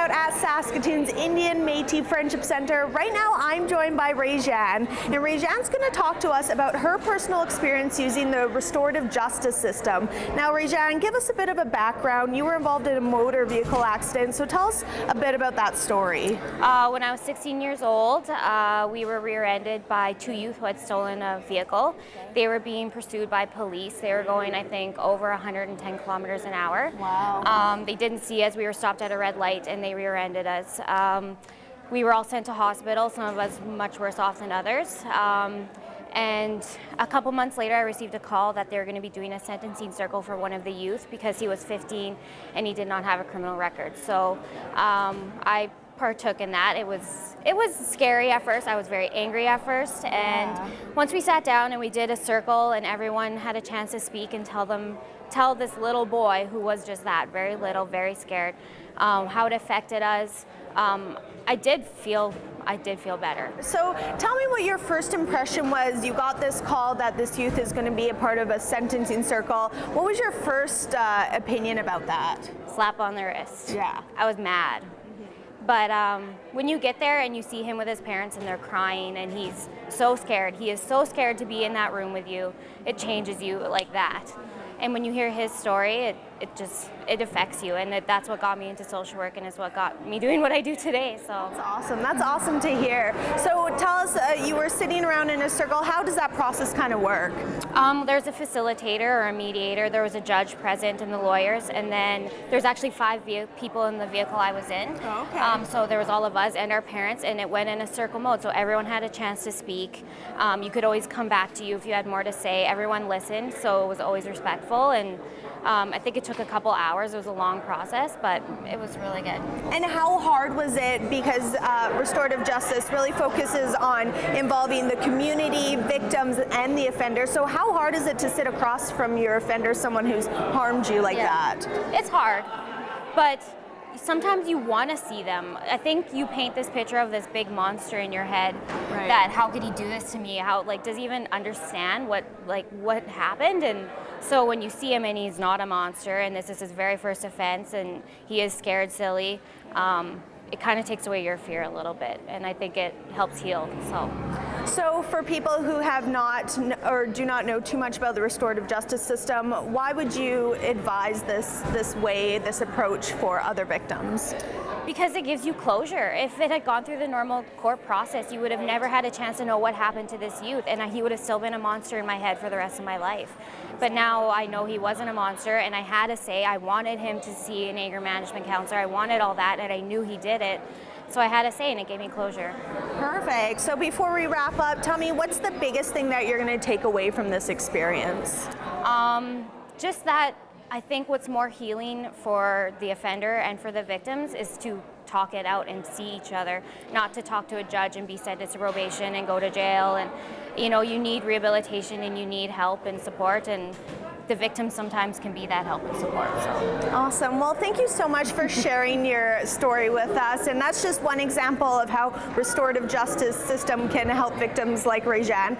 out at Saskatoon's Indian Métis Friendship Centre. Right now I'm joined by Rejan, and Rejan's going to talk to us about her personal experience using the restorative justice system. Now Rejan, give us a bit of a background. You were involved in a motor vehicle accident, so tell us a bit about that story. When I was 16 years old, we were rear-ended by two youth who had stolen a vehicle. They were being pursued by police. They were going, I think, over 110 kilometers an hour. Wow. They didn't see us. We were stopped at a red light and they rear-ended us. We were all sent to hospital, some of us much worse off than others. And a couple months later, I received a call that they were going to be doing a sentencing circle for one of the youth because he was 15 and he did not have a criminal record. So I partook in that. It was scary at first. I was very angry at first, and once we sat down and we did a circle and everyone had a chance to speak and tell this little boy who was just that, very little, very scared, how it affected us, I did feel better. So tell me what your first impression was. You got this call that this youth is going to be a part of a sentencing circle. What was your first opinion about that? Slap on the wrist. Yeah. I was mad. But when you get there and you see him with his parents and they're crying and he's so scared, he is so scared to be in that room with you, it changes you like that. And when you hear his story, it affects you, and that's what got me into social work and is what got me doing what I do today. So that's awesome. That's awesome to hear. So tell us, you were sitting around in a circle. How does that process kind of work? There's a facilitator or a mediator. There was a judge present and the lawyers, and then there's actually 5 people in the vehicle I was in. Oh, okay. So there was all of us and our parents, and it went in a circle mode. So everyone had a chance to speak. You could always come back to you if you had more to say. Everyone listened, so it was always respectful. And I think it took a couple hours. It was a long process, but it was really good. And how hard was it? Because restorative justice really focuses on involving the community, victims, and the offender. So how hard is it to sit across from your offender, someone who's harmed you like that? It's hard, but sometimes you want to see them. I think you paint this picture of this big monster in your head, right, that how could he do this to me? How, does he even understand what happened? And so when you see him and he's not a monster and this is his very first offense and he is scared silly, it kind of takes away your fear a little bit, and I think it helps heal. So for people who have not or do not know too much about the restorative justice system, why would you advise this approach for other victims? Because it gives you closure. If it had gone through the normal court process, you would have never had a chance to know what happened to this youth, and he would have still been a monster in my head for the rest of my life. But now I know he wasn't a monster, and I had to say I wanted him to see an anger management counselor. I wanted all that, and I knew he did it. So I had to say, and it gave me closure. Perfect. So before we wrap up, tell me, what's the biggest thing that you're going to take away from this experience? Just that I think what's more healing for the offender and for the victims is to talk it out and see each other, not to talk to a judge and be sentenced to probation and go to jail. And you need rehabilitation and you need help and support, and the victims sometimes can be that help and support. So. Awesome. Well, thank you so much for sharing your story with us. And that's just one example of how restorative justice system can help victims like Rejan.